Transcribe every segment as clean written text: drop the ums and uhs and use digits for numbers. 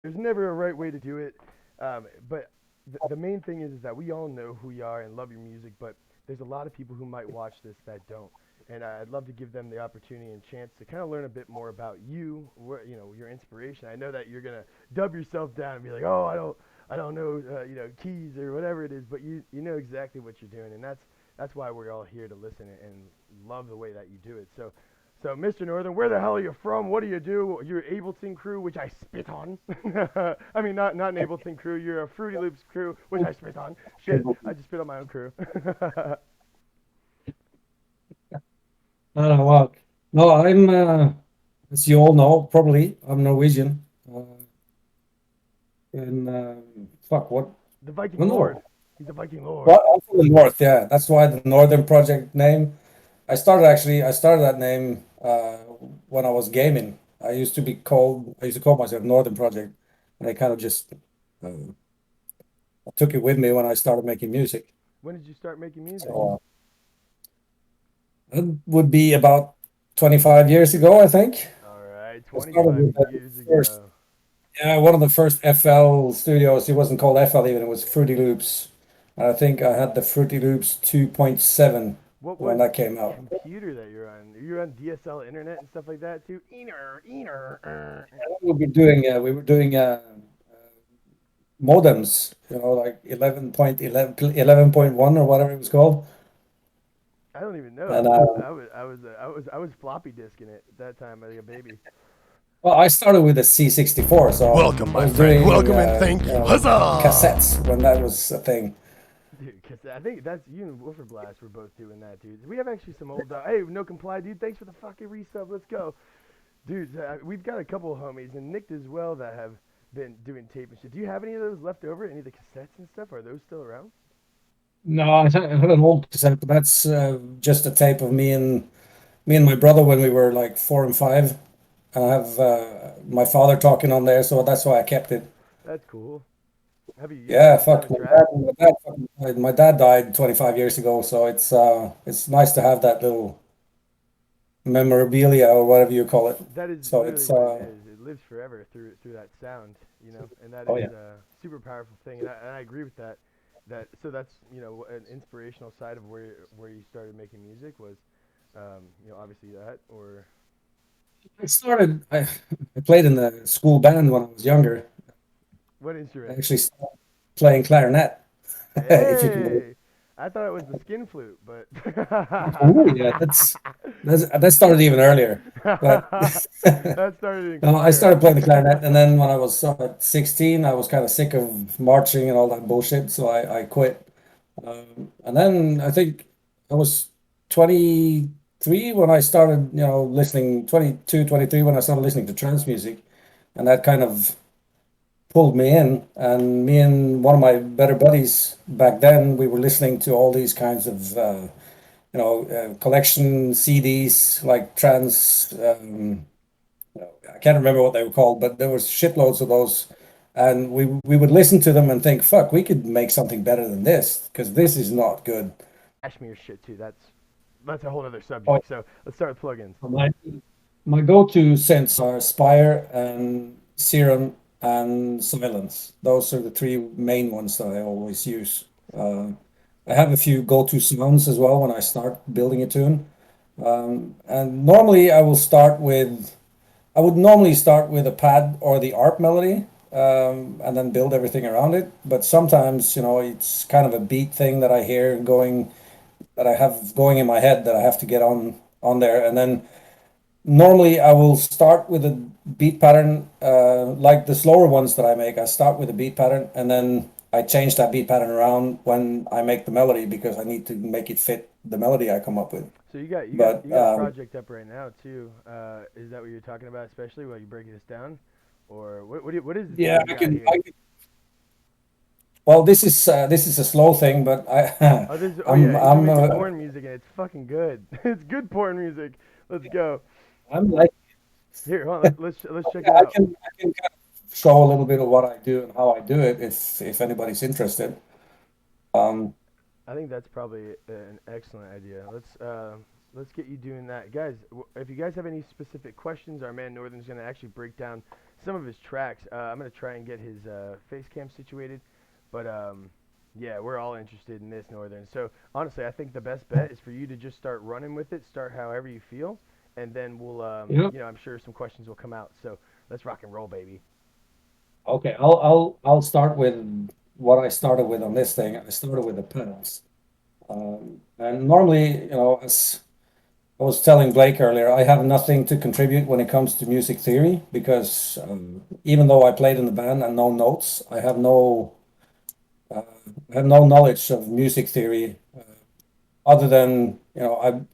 There's never a right way to do it, but the main thing is that we all know who we are and love your music, but there's a lot of people who might watch this that don't. And I'd love to give them the opportunity and chance to kind of learn a bit more about you, your inspiration. I know that you're gonna dub yourself down and be like, "Oh, I don't know, keys or whatever it is," but you know exactly what you're doing, and that's why we're all here to listen and love the way that you do it. So, Mr. Northern, where the hell are you from? What do you do? You're Ableton crew, which I spit on. I mean, not an Ableton crew. You're a Fruity Loops crew, which I spit on. Shit, I just spit on my own crew. Well, no, as you all know, probably I'm Norwegian. And fuck, what? The I Viking don't Lord. know. He's a Viking Lord. Well, I'm from the north, yeah. That's why the Northern Project name. I started that name when I was gaming. I used to call myself Northern Project, and I kind of just I took it with me when I started making music. When did you start making music? So it would be about 25 years ago, I think. All right, I started 25 with the years first, ago. yeah, one of the first FL studios. It wasn't called FL even, it was Fruity Loops. And I think I had the Fruity Loops 2.7 What when was that came out. computer that you're on? You're on DSL internet and stuff like that too. Eener. We were doing modems, like 11.1 or whatever it was called. I don't even know. And I was floppy disking it at that time like a baby. well, I started with a C64, so Welcome, I my was friend. doing Welcome and thank you. cassettes Huzzah! when that was a thing. Dude, cause I think that's you and Wolfer Blast were both doing that, dude. We have actually some old. Hey, no comply, dude. Thanks for the fucking resub. Let's go, dude. We've got a couple of homies and Nick as well that have been doing tape and shit. Do you have any of those left over? Any of the cassettes and stuff? Are those still around? No, I had an old cassette, but that's just a tape of me and my brother when we were like 4 and 5. I have my father talking on there, so that's why I kept it. That's cool. Have you ever Yeah, sent down fuck a track? my dad died 25 years ago, so it's nice to have that little memorabilia or whatever you call it. That is So literally it's what it is. It lives forever through that sound, and that oh is yeah. a super powerful thing. And I agree with that. That's an inspirational side of where you started making music was, obviously that or I played in the school band when I was younger. what I instrument? actually started playing clarinet, if you can believe Hey, I thought it was the skin flute, but it. Oh yeah, that started even earlier. But that started in no, I choir. started playing the clarinet, and then when I was 16, I was kind of sick of marching and all that bullshit, so I quit. And then I think I was 23 when I started, listening, 22, 23 when I started listening to trance music, and that kind of pulled me in. And me and one of my better buddies back then, we were listening to all these kinds of, collection CDs like trance. I can't remember what they were called, but there was shitloads of those. And we would listen to them and think, fuck, we could make something better than this because this is not good. Cashmere shit too. That's a whole other Oh, subject. So let's start with plugins. my go-to scents are Spire and Serum and Silence. Those are the three main ones that I always use. Uh, I have a few go-to sounds as well when I start building a tune. And normally I would normally start with a pad or the ARP melody, and then build everything around it. But sometimes, it's kind of a beat thing that I hear going, that I have going in my head that I have to get on there. And then normally I will start with a beat pattern, like the slower ones that I make. I start with a beat pattern and then I change that beat pattern around when I make the melody because I need to make it fit the melody I come up with. So you But got a project up right now too. Is that what you're talking about, especially while you breaking this down, or what is this thing yeah, you got here? well, this is a slow thing, but Oh, this. Oh yeah, I'm you've been I'm making porn music and it's fucking good. It's good porn music. Let's go. I'm like Here, hold on. Let's check yeah, it out. I can kind of show a little bit of what I do and how I do it if anybody's interested. Um, I think that's probably an excellent idea. Let's get you doing that, guys. If you guys have any specific questions, our man Northern's gonna actually break down some of his tracks. I'm gonna try and get his face cam situated, but yeah, we're all interested in this Northern. So honestly, I think the best bet is for you to just start running with it. Start however you feel, and then we'll Yeah. I'm sure some questions will come out. So let's rock and roll, baby. Okay, I'll start with what I started with on this thing. I started with the pedals. And normally, as I was telling Blake earlier, I have nothing to contribute when it comes to music theory because even though I played in the band and know notes, uh, I have no knowledge of music theory other than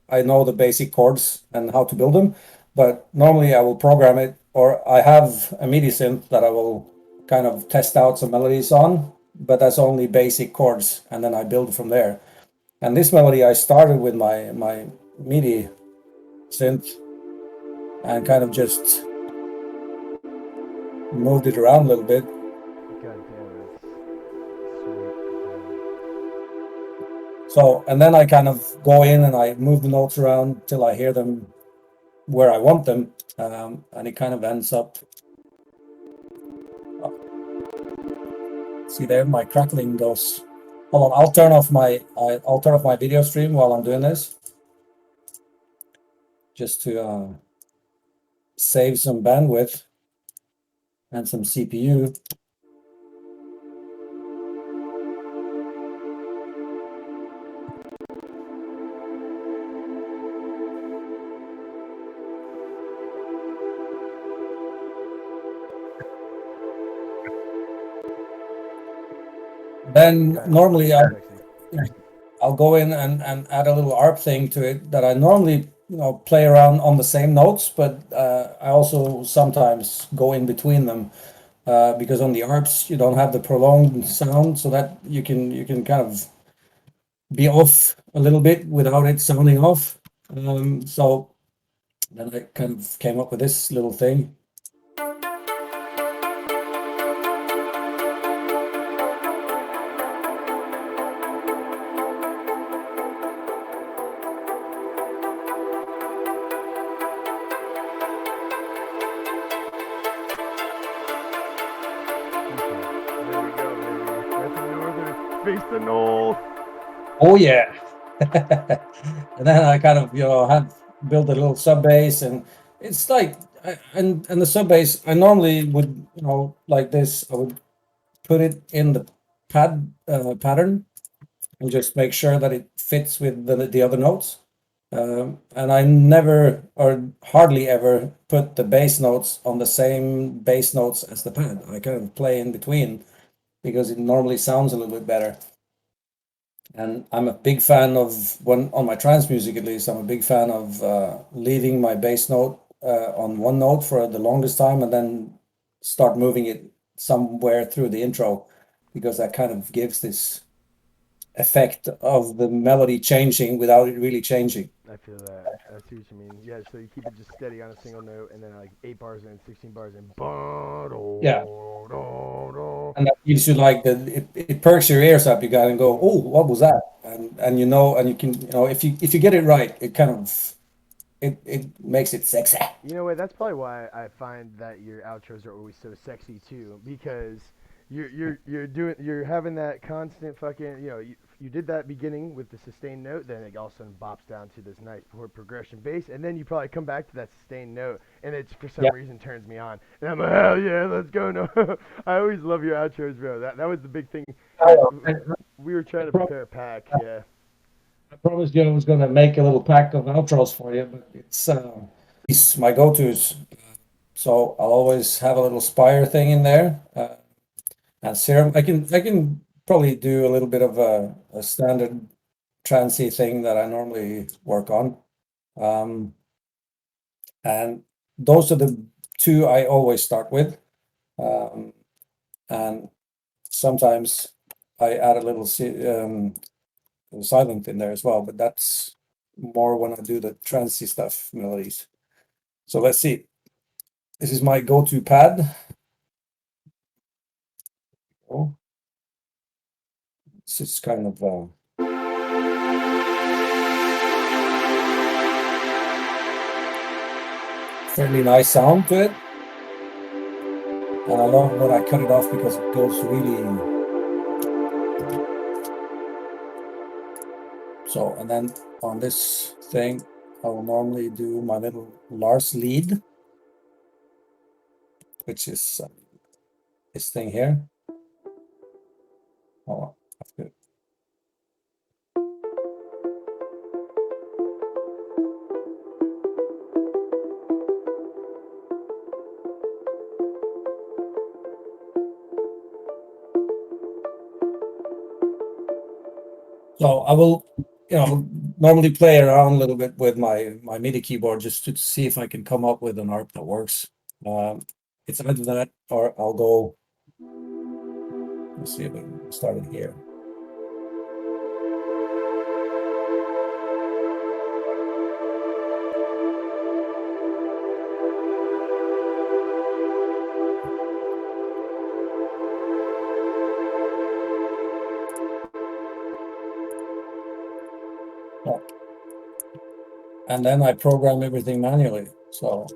I know the basic chords and how to build them. But normally I will program it, or I have a MIDI synth that I will kind of test out some melodies on, but that's only basic chords, and then I build from there. And this melody I started with my MIDI synth and kind of just moved it around a little bit. God damn, that's sweet. So, and then I kind of go in and I move the notes around till I hear them where I want them, and it kind of ends up. See there, my crackling goes. Hold on, I'll turn off my video stream while I'm doing this, just to save some bandwidth and some CPU. Then God, normally so sexy. I'll go in and add a little ARP thing to it that I normally play around on the same notes, but I also sometimes go in between them because on the ARPs you don't have the prolonged sound, so that you can kind of be off a little bit without it sounding off. So then I kind of came up with this little thing. Fuckin. There we go, baby. That's a Northern. Face the knoll. Oh yeah. And then I kind of had built a little sub bass, and it's like and the sub bass I normally would like this. I would put it in the pattern and just make sure that it fits with the other notes. And I never or hardly ever put the bass notes on the same bass notes as the pad. I kind of play in between because it normally sounds a little bit better. And I'm a big fan of, when on my trance music at least, I'm a big fan of leaving my bass note on one note for the longest time and then start moving it somewhere through the intro, because that kind of gives this effect of the melody changing without it really changing. I feel that. I see what you mean. Yeah, so you keep it just steady on a single note, and then like 8 bars in, 16 bars in. Yeah. And that gives you like it perks your ears up. You gotta go, oh, what was that? And and you can, if you get it right, it kind of it makes it sexy. You know what? That's probably why I find that your outros are always so sexy too, because you're having that constant fucking you did that beginning with the sustained note, then it all of a sudden bops down to this nice chord progression bass, and then you probably come back to that sustained note, and it for some Yeah. reason turns me on, and I'm like, hell yeah, let's go. No, I always love your outros, bro. That was the big thing. We were trying to prepare a pack, yeah. I promised you I was gonna make a little pack of outros for you, but it's my go-tos. So I'll always have a little Spire thing in there, and Serum. I can probably do a little bit of a standard transy thing that I normally work on. Um, and those are the two I always start with. And sometimes I add a little silent in there as well, but that's more when I do the transy stuff, melodies. So let's see. This is my go-to pad. Oh, this is kind of fairly nice sound to it. And I love when I cut it off because it goes really. So, and then on this thing, I will normally do my little Lars lead, which is this thing here. Oh, that's good. So I will, normally play around a little bit with my MIDI keyboard just to see if I can come up with an art that works. It's either that or I'll go. Let's see if we can start it here. Oh. And then I program everything manually. So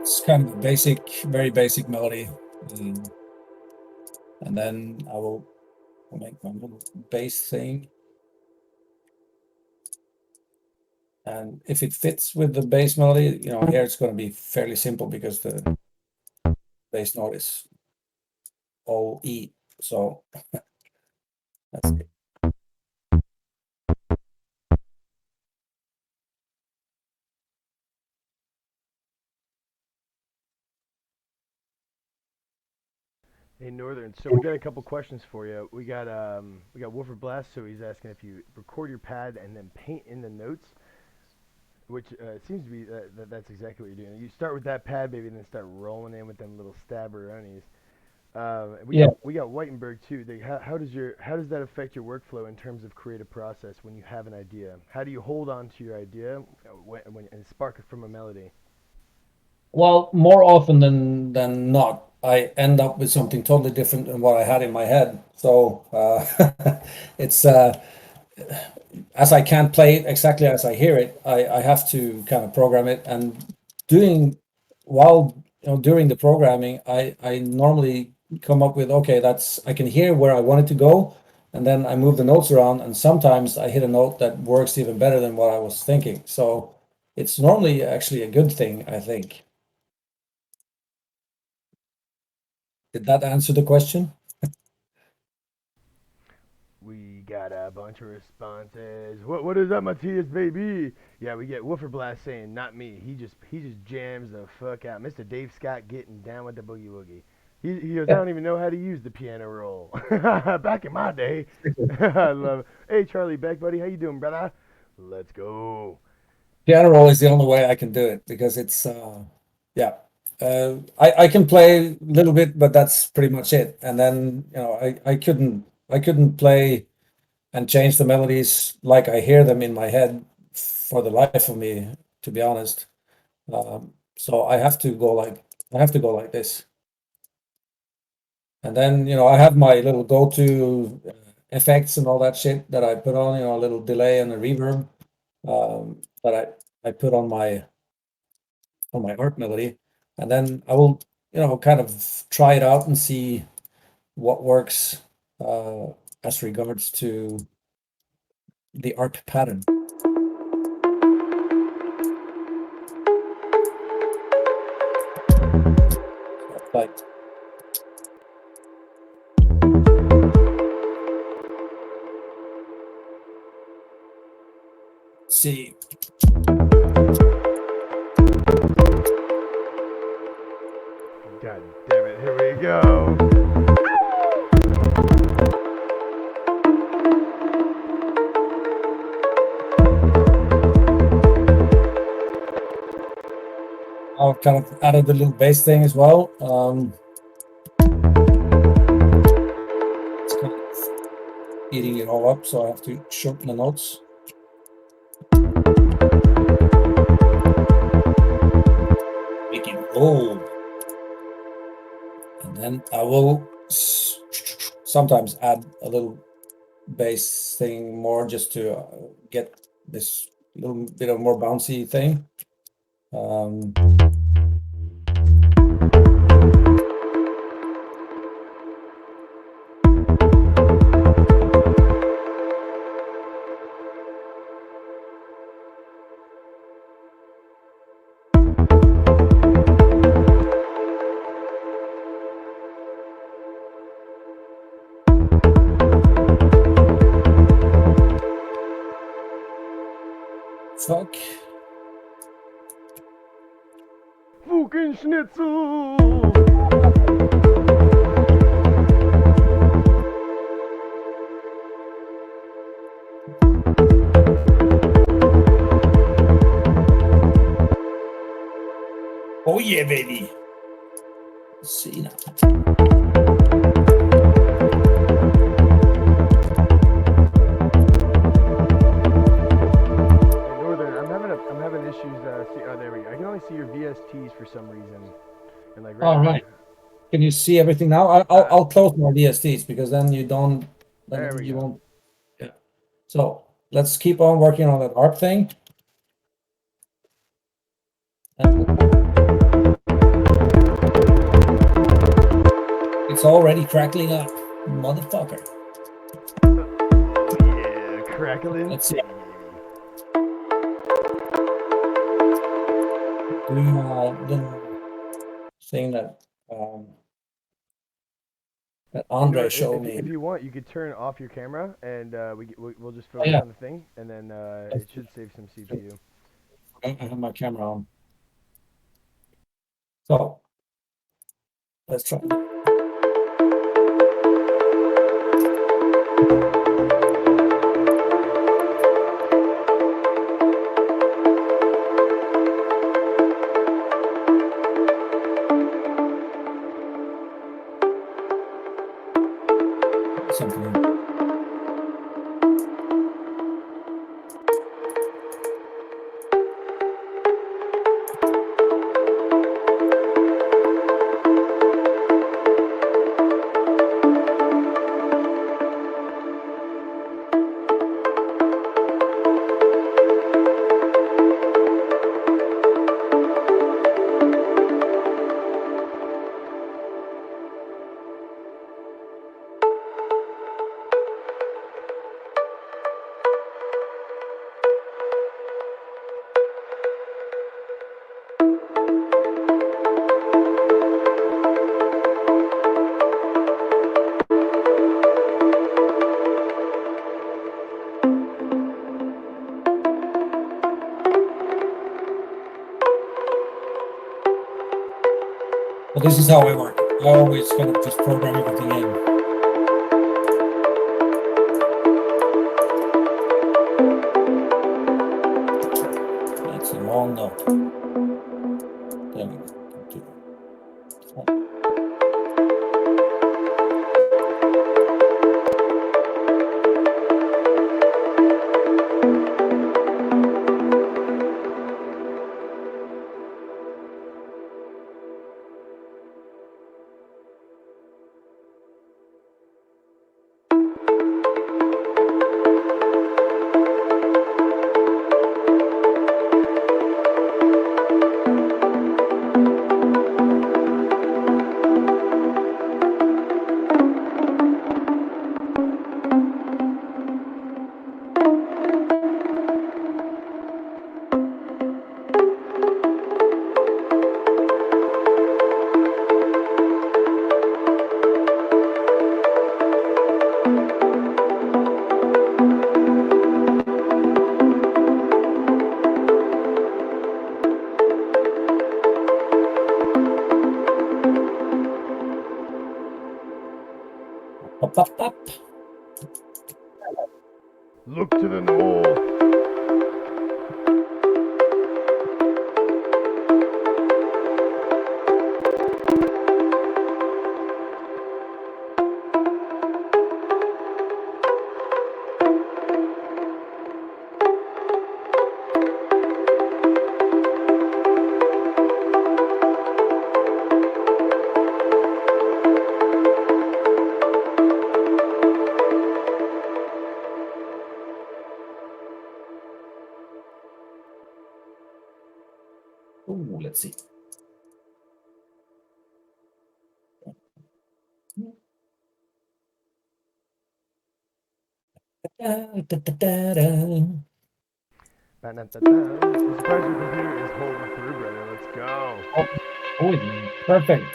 it's kind of a basic, very basic melody. And then I will make my little bass thing. And if it fits with the bass melody, here it's going to be fairly simple because the bass note is all E. So that's it. Hey Northern, so we got a couple questions for you. We got Wolfer Blast, so he's asking if you record your pad and then paint in the notes, which seems to be that's exactly what you're doing. You start with that pad, baby, and then start rolling in with them little stabberonies. We Yeah. got Whitenberg too. How does that affect your workflow in terms of creative process when you have an idea? How do you hold on to your idea and spark it from a melody? Well, more often than not, I end up with something totally different than what I had in my head. So it's as I can't play it exactly as I hear it, I have to kind of program it. And doing while during the programming, I normally come up with, okay, that's I can hear where I want it to go, and then I move the notes around, and sometimes I hit a note that works even better than what I was thinking. So it's normally actually a good thing, I think. Did that answer the question? We got a bunch of responses. What is up, Matthias, baby? Yeah, we get Woofer Blast saying, "Not me. He just jams the fuck out." Mr. Dave Scott getting down with the boogie woogie. He goes, "I Yeah. don't even know how to use the piano roll." Back in my day, I love it. Hey, Charlie Beck, buddy, how you doing, brother? Let's go. Piano roll is the only way I can do it because it's yeah. I can play a little bit, but that's pretty much it. And then I couldn't play and change the melodies like I hear them in my head for the life of me, to be honest. So I have to go like this. And then I have my little go-to effects and all that shit that I put on, a little delay and a reverb that I put on my art melody, and then I will kind of try it out and see what works uh, as regards to the art pattern. Like See. God damn it! Here we go. I've kind of added the little bass thing as well. It's kind of eating it all up, so I have to shorten the notes. Make it roll. And then I will sometimes add a little bass thing more just to get this little bit of more bouncy thing. Fuck. Fucking schnitzel. Oh yeah, baby. Let's see now. I'm having issues. Oh, there we go. I can only see your VSTs for some reason. And like All right. Can you see everything now? I'll close my VSTs because then you don't. There we you go. won't. Yeah. So let's keep on working on that harp thing. It's already crackling up, motherfucker. Yeah, crackling. Let's see. Doing the thing that Andre showed me. If you want, you could turn off your camera, and we'll just focus on the thing, and then it should save some CPU. I have my camera on. So let's try. Something. Well, this is how I work. I always kind of just program everything in. That's a long note. There we go. Look to the north. Ooh, let's see. Ba-dum-da-dum. I'm surprised your computer is holding through, brother. Let's go. Oh, oh, perfect.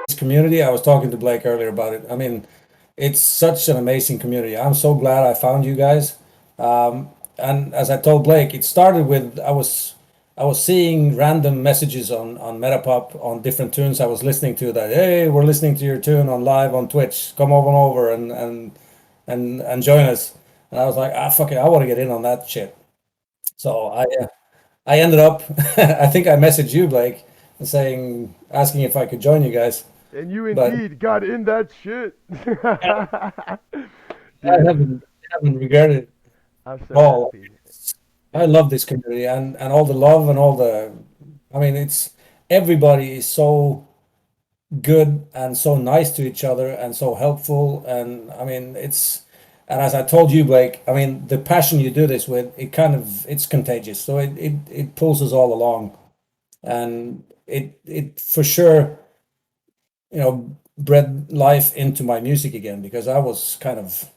This community, I was talking to Blake earlier about it. I mean, it's such an amazing community. I'm so glad I found you guys. And as I told Blake, it started with I was seeing random messages on Metapop on different tunes I was listening to that, hey, we're listening to your tune on live on Twitch. Come over and join us. And I was like, ah, fuck it, I want to get in on that shit. So I ended up, I think I messaged you, Blake, saying, asking if I could join you guys. And you But indeed got in that shit. I Dude, haven't regretted it I'm at so all. happy. I love this community and all the love and all the, I mean, it's everybody is so good and so nice to each other and so helpful. And I mean, and as I told you, Blake, I mean, the passion you do this with, it kind of, it's contagious. So it pulls us all along. And it for sure, bred life into my music again because I was kind of,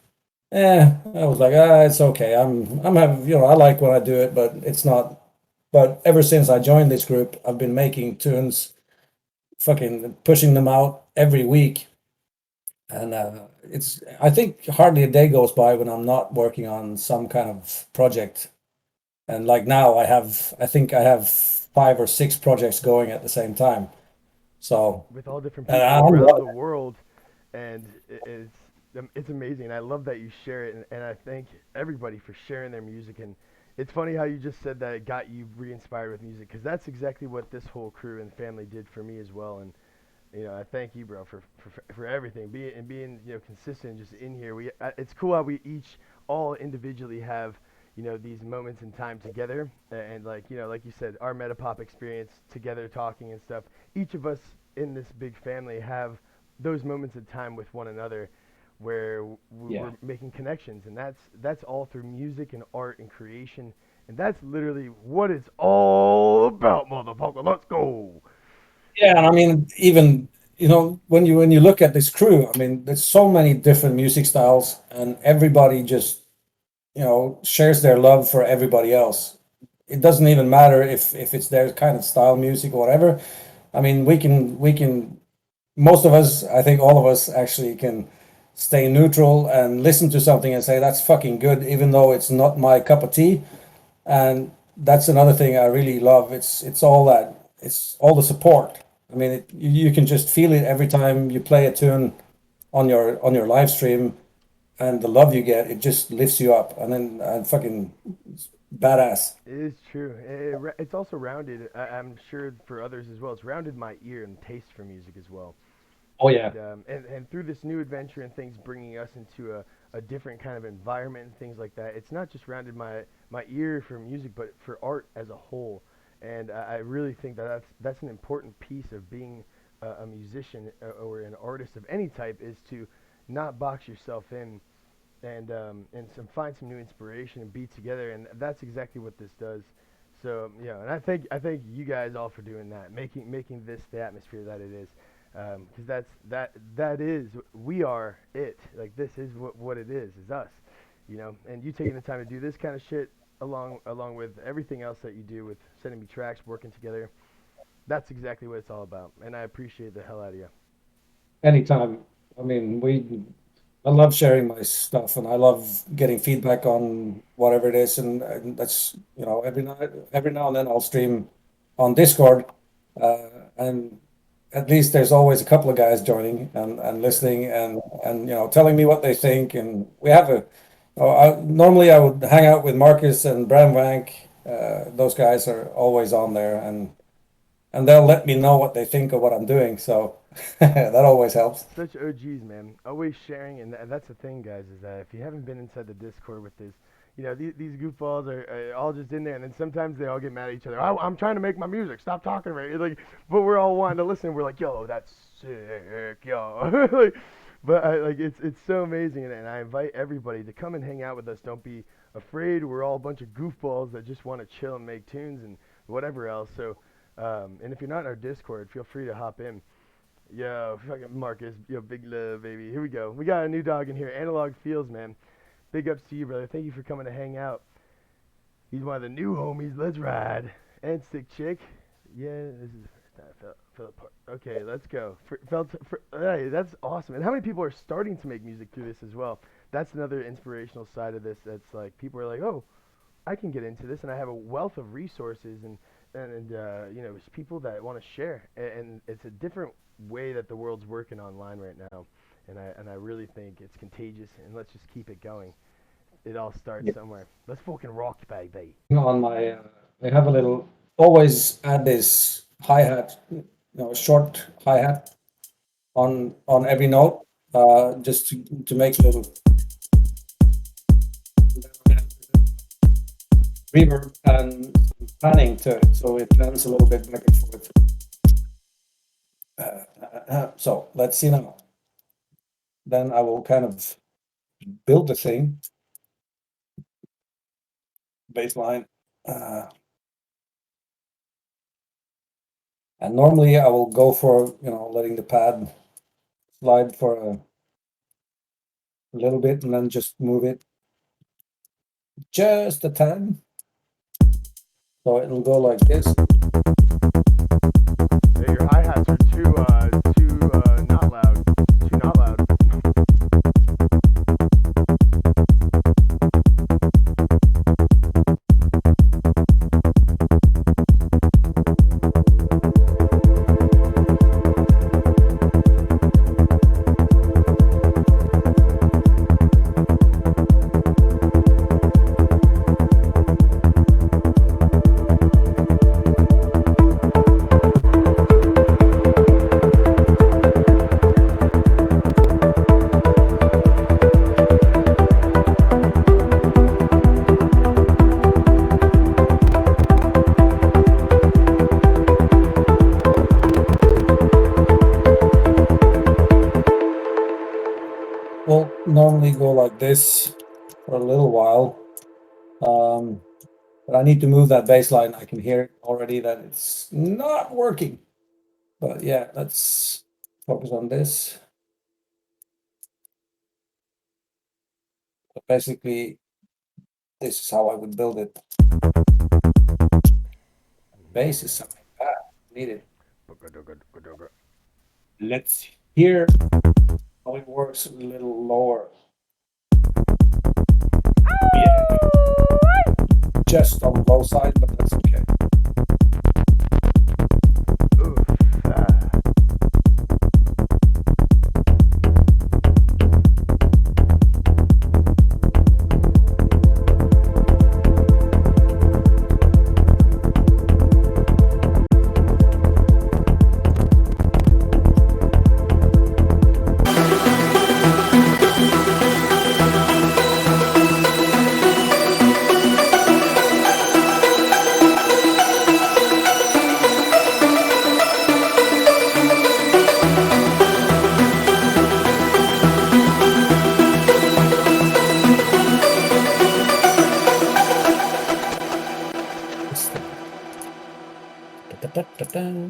I was like, it's okay. I'm having, I like when I do it, but it's not. But ever since I joined this group, I've been making tunes, fucking pushing them out every week, and I think hardly a day goes by when I'm not working on some kind of project. And like now, I think I have 5 or 6 projects going at the same time. So, With all different and people I'm around loving the world, and it's amazing. I love that you share it, and I thank everybody for sharing their music. And it's funny how you just said that it got you re-inspired with music, because that's exactly what this whole crew and family did for me as well. And I thank you, bro, for everything, being consistent, just in here. It's cool how we each all individually have these moments in time together, and like like you said, our Metapop experience together, talking and stuff. Each of us in this big family have those moments of time with one another, where yeah. we're making connections, and that's all through music and art and creation, and that's literally what it's all about, motherfucker. Let's go. Yeah, and I mean, even when you look at this crew, I mean, there's so many different music styles, and everybody just shares their love for everybody else. It doesn't even matter if it's their kind of style music or whatever. I mean, we can most of us, I think all of us actually can stay neutral and listen to something and say that's fucking good, even though it's not my cup of tea. And that's another thing I really love. It's all the support. I mean, you can just feel it every time you play a tune on your live stream, and the love you get, it just lifts you up, and then fucking badass. It is true. It's also rounded. I'm sure for others as well. It's rounded my ear and taste for music as well. Oh yeah, And through this new adventure and things bringing us into a different kind of environment and things like that, it's not just rounded my ear for music, but for art as a whole. And I really think that that's an important piece of being a musician or an artist of any type, is to not box yourself in, and find some new inspiration and be together, and that's exactly what this does. So and I thank you guys all for doing that, making this the atmosphere that it is, because that is, we are it. Like, this is what it is us, and you taking the time to do this kind of shit along with everything else that you do with sending me tracks, working together. That's exactly what it's all about, and I appreciate the hell out of you. Anytime. I mean, I love sharing my stuff, and I love getting feedback on whatever it is, and that's, every now and then I'll stream on Discord, and at least there's always a couple of guys joining and listening and telling me what they think, and we have a. Normally I would hang out with Marcus and Bram Wank. Those guys are always on there, and they'll let me know what they think of what I'm doing. So that always helps. Such OGs, man. Always sharing, and that's the thing, guys, is that if you haven't been inside the Discord with this, these goofballs are all just in there, and then sometimes they all get mad at each other. I'm trying to make my music. Stop talking about it. Like, but we're all wanting to listen. We're like, yo, that's sick, yo. like, but like, it's so amazing, and I invite everybody to come and hang out with us. Don't be afraid. We're all a bunch of goofballs that just want to chill and make tunes and whatever else. So, and if you're not in our Discord, feel free to hop in. Yo, fucking Marcus, yo, big love, baby. Here we go. We got a new dog in here, Analog Fields, man. Big ups to you, brother. Thank you for coming to hang out. He's one of the new homies. Let's ride. And Sick Chick. Yeah, this is fell apart. Okay, let's go. Hey, that's awesome. And how many people are starting to make music through this as well? That's another inspirational side of this. That's like people are like, oh, I can get into this, and I have a wealth of resources and it's people that want to share, and it's a different way that the world's working online right now, and I really think it's contagious, and let's just keep it going. It all starts Yeah. somewhere. Let's fucking rock, baby. On my, I have a little, always add this hi-hat, short hi-hat on every note, just to make a little reverb and panning to it, so it runs a little bit back and forth. So let's see now. Then I will kind of build the thing, bass line, and normally I will go for letting the pad slide for a little bit and then just move it just a tad. So it'll go like this. Hey, your hi-hats are too not loud. Too not loud. Will normally go like this for a little while, but I need to move that bass line. I can hear it already that it's not working. But yeah, let's focus on this. So basically, this is how I would build it. Bass is something bad. Need it. Let's hear how it works a little lower. Yeah, just on the low side, but that's okay. Oof, ah. Da-da-da-da.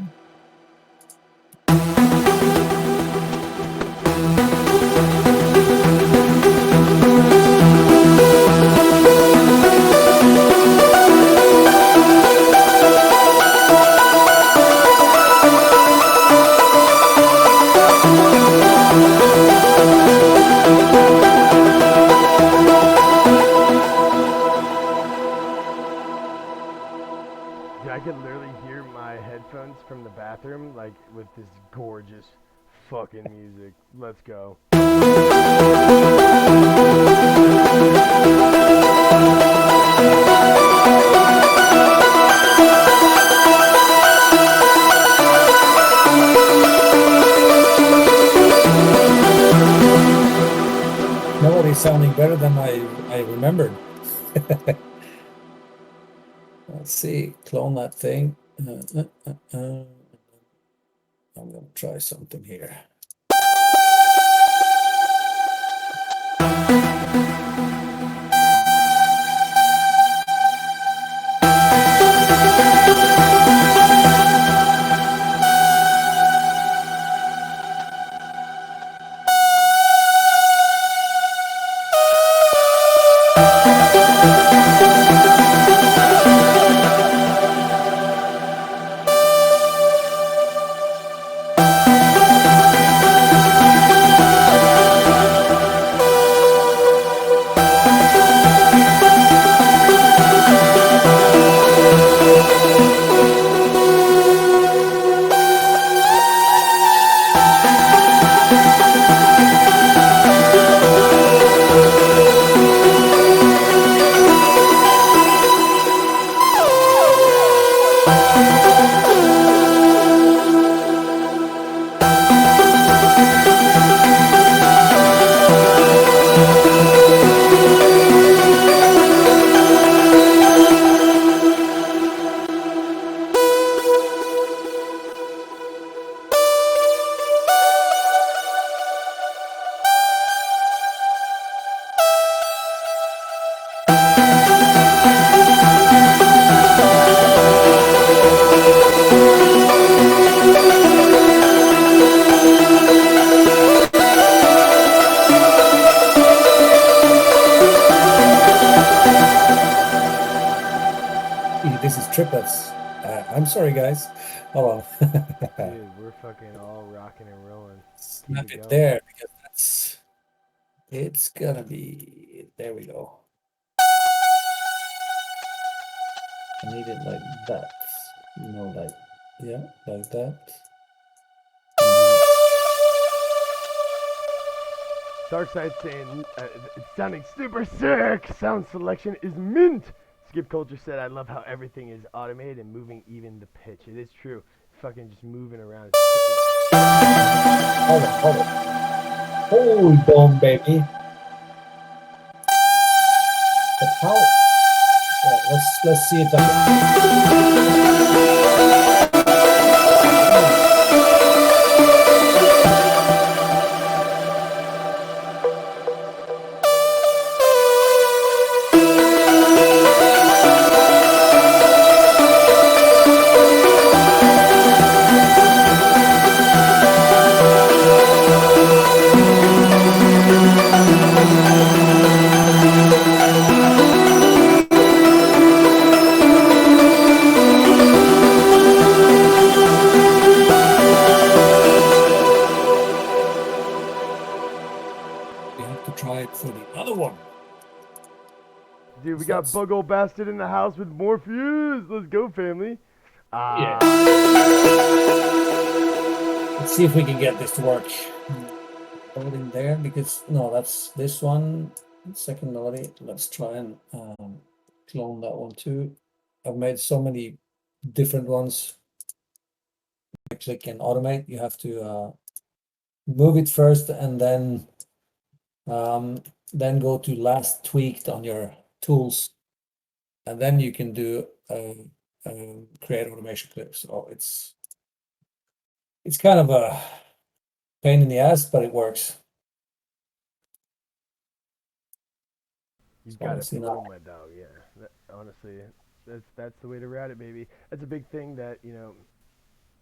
once from the bathroom, like with this gorgeous fucking music. Let's go. Nobody's sounding better than I remembered. Let's see, clone that thing. I'm gonna try something here. This is triplets. I'm sorry, guys. Hold on. Dude, we're fucking all rocking and rolling. Keep Snap it it going. there because it's gonna be, there we go. I need it like that. Like, yeah, like that. Darkside saying it's sounding super sick. Sound selection is mint. Skip Culture said, I love how everything is automated and moving even the pitch. It is true. Fucking just moving around. Hold on. Hold on, baby. But how? Let's see if we have to try it for the other one. Dude, we got Bug Ol' Bastard in the house with Morpheus. Let's go, family. Yeah. Let's see if we can get this to work. Hold in there because no, that's this one. Second melody. Let's try and clone that one too. I've made so many different ones. Click and automate. You have to move it first and then go to last tweaked on your tools, and then you can do create automation clips. So it's kind of a pain in the ass, but it works. You've got to film, my dog. Yeah, honestly, that's the way to route it, baby. That's a big thing that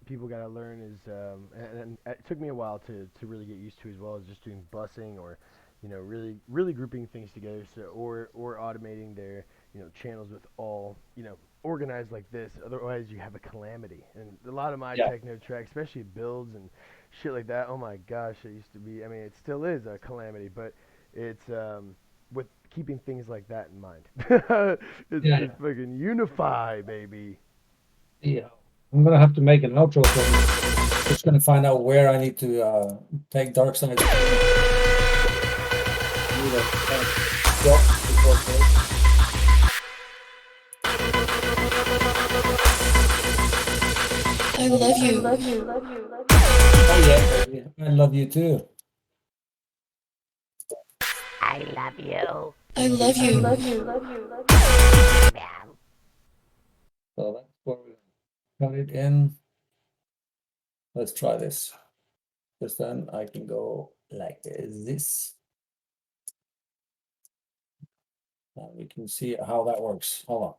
people got to learn is, and it took me a while to really get used to as well, as just doing busing or really grouping things together, so or automating their channels with all organized like this. Otherwise you have a calamity. And a lot of my techno tracks, especially builds and shit like that, oh my gosh, it used to be, I mean it still is a calamity, but it's with keeping things like that in mind. It's fucking unify, baby. Yeah, I'm gonna have to make an outro thing. Just gonna find out where I need to take Dark Side. I love you. Oh yeah, baby. I love you too. I love you. I love you. Meow. So that's where we cut it in. Let's try this. Because then I can go like this. And we can see how that works. Hold on.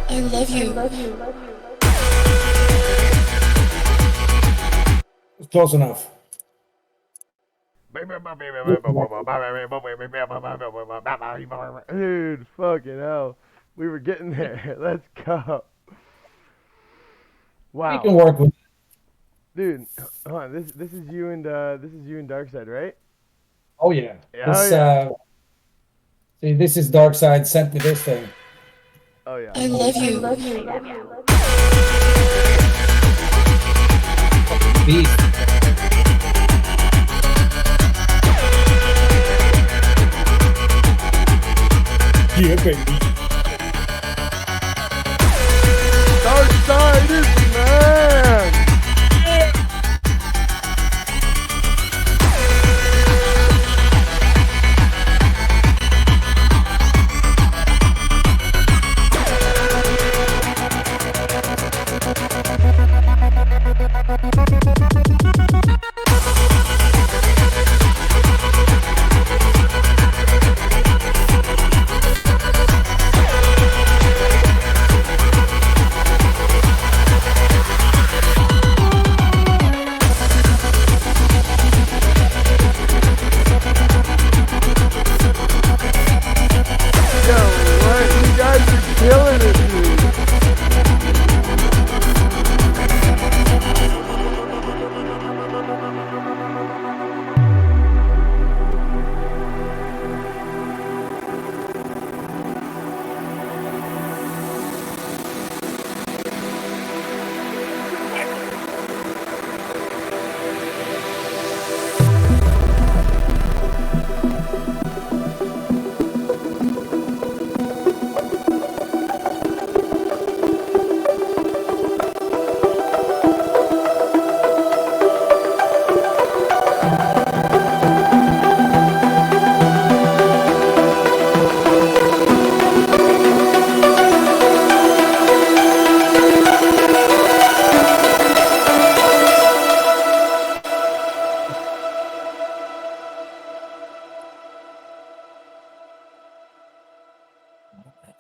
I love you. Close enough. Dude, fucking hell. We were getting there. Let's go. We Wow. can work with. Dude, hold on. This is you and Darkside, right? Oh yeah. Yeah, This, oh, yeah. see, this is Dark Side sent me this thing. Oh yeah. I love you. Beast. Yeah, baby. Darkside is man.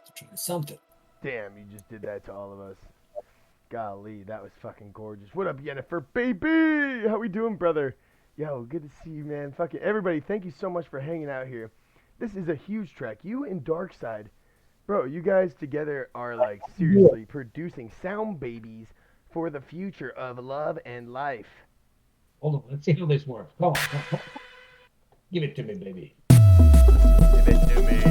to try something. Damn, you just did that to all of us. Golly, that was fucking gorgeous. What up, Yennefer, baby? How we doing, brother? Yo, good to see you, man. Fucking everybody, thank you so much for hanging out here. This is a huge track. You and Darkside, bro, you guys together are like seriously producing sound babies for the future of love and life. Hold on, let's see how this works. Come on, come on. Give it to me, baby. Give it to me.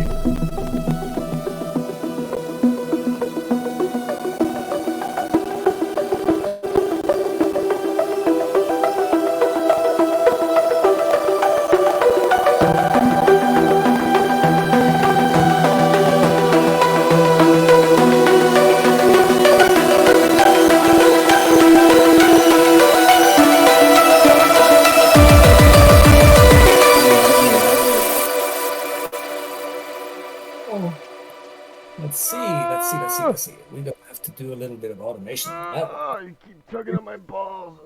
Let's see. We're gonna have to do a little bit of automation on that one. Oh, you keep tugging on my balls.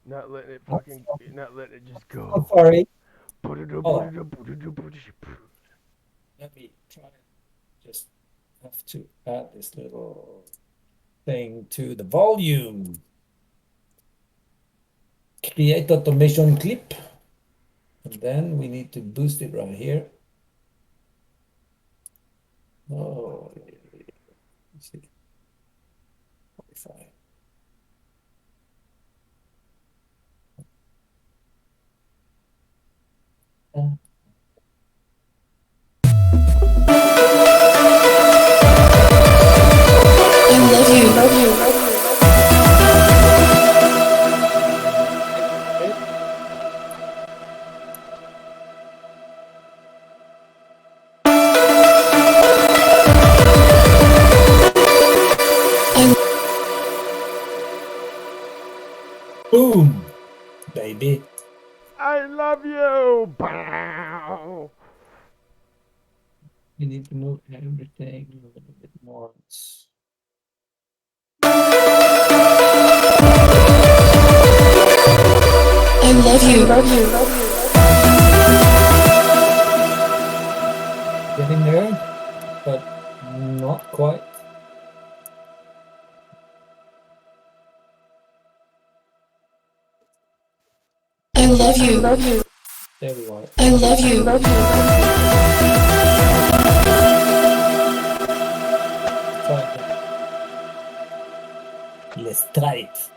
Not letting it fucking, not letting it just go. I'm sorry. Let me try. Just have to add this little thing to the volume. Create automation clip. And then we need to boost it right here. Oh, let's see. 45. I love you. Boom, baby. I love you. Bow. You need to move everything a little bit more. I love you. Getting there, but not quite. I love you. There we are. I love you. Let's try it.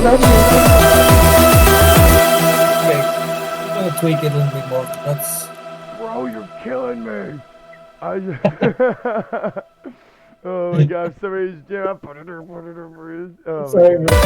Okay, I'm gonna tweak it a little bit more. That's Bro, you're killing me. I just oh my god, somebody's doing. Oh sorry, my bro.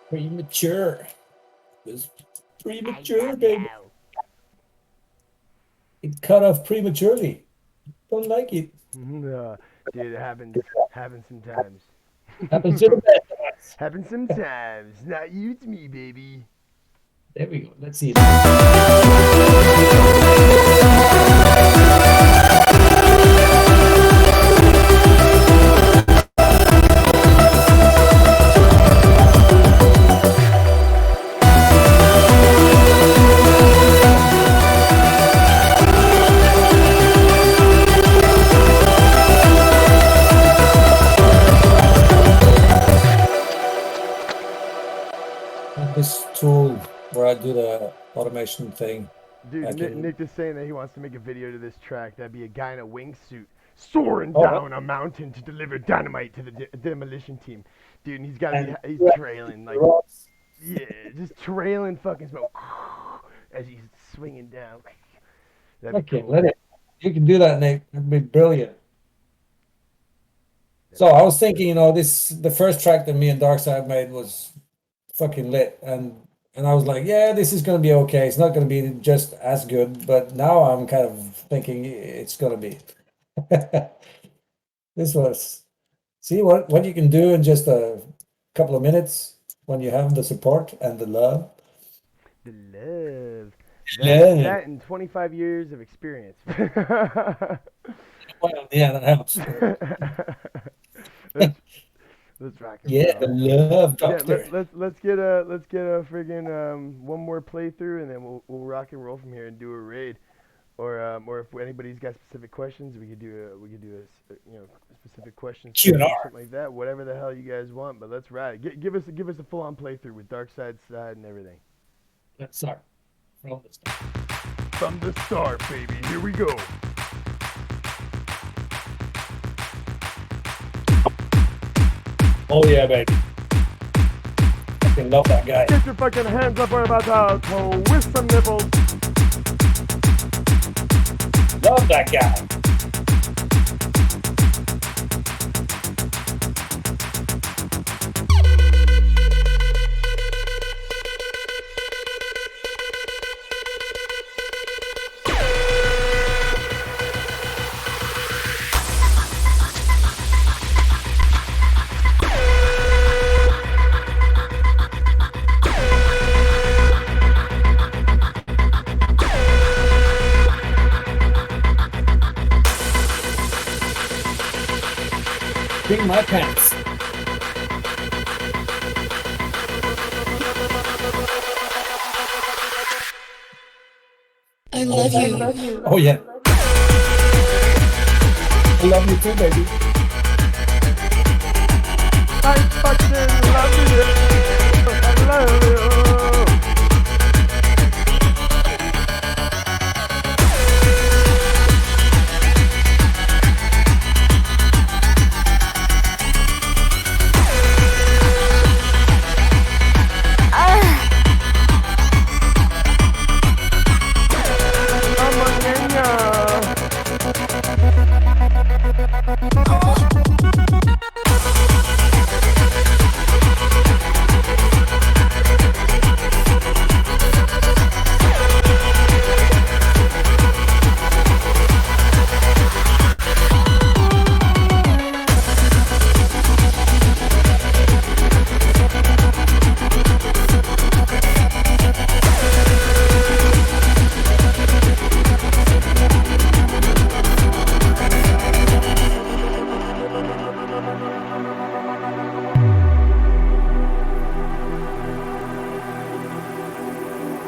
Premature. It was premature, baby. It cut off prematurely. Don't like it. no, dude, it happens sometimes. Happens to the best of us. Happens sometimes. Not you, it's me, baby. There we go. Let's see. This tool where I do the automation thing. Dude, I Nick, can. Nick is saying that he wants to make a video to this track. That'd be a guy in a wingsuit soaring Oh, down a mountain to deliver dynamite to the demolition team. Dude, and he's got to and be, he's yeah, trailing, like, rocks. yeah, just trailing fucking smoke as he's swinging down. That'd be Okay, cool. let it. You can do that, Nick. That'd be brilliant. So I was thinking, the first track that me and Darkside made was fucking lit, and I was like, yeah, this is gonna be okay. It's not gonna be just as good, but now I'm kind of thinking it's gonna be. This was see what you can do in just a couple of minutes when you have the support and the love. The love. Yeah, That and 25 years of experience. well, yeah, that helps. let's let's rock and Yeah, the roll. love Yeah, doctor. let's get a friggin' one more playthrough and then we'll rock and roll from here and do a raid. Or if anybody's got specific questions, we could do specific questions Q&R. or something like that. Whatever the hell you guys want, but let's ride it. Give us a full on playthrough with Dark Side and everything. Let's start from the start. From the start, baby. Here we go. Oh yeah, baby. Fucking love that guy. Get your fucking hands up. We're about to twist some nipples. Love that guy. Bring my pants. I love you. Oh yeah. I love you too, baby. I fucking love you. I love you.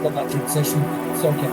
Love that transition. It's okay.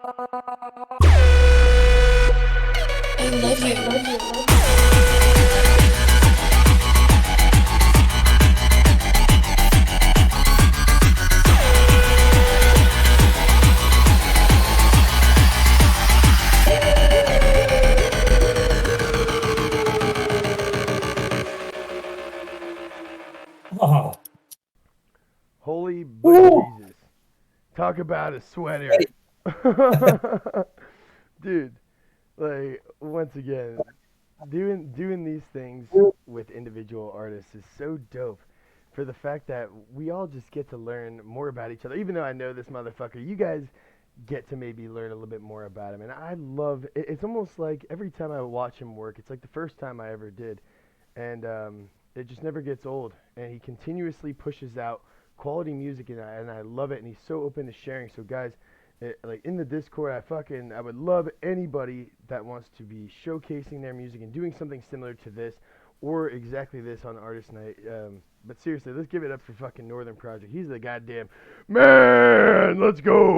I love you. Oh, Holy but woo! Jesus. Talk about a sweater. Dude, like once again, doing these things with individual artists is so dope for the fact that we all just get to learn more about each other. Even though I know this motherfucker, you guys get to maybe learn a little bit more about him. And I love it's almost like every time I watch him work, it's like the first time I ever did. And it just never gets old. And he continuously pushes out quality music, and I love it. And he's so open to sharing. So guys, like in the Discord, I would love anybody that wants to be showcasing their music and doing something similar to this or exactly this on Artist Night. But seriously, let's give it up for fucking Northern Project. He's the goddamn man. Let's go.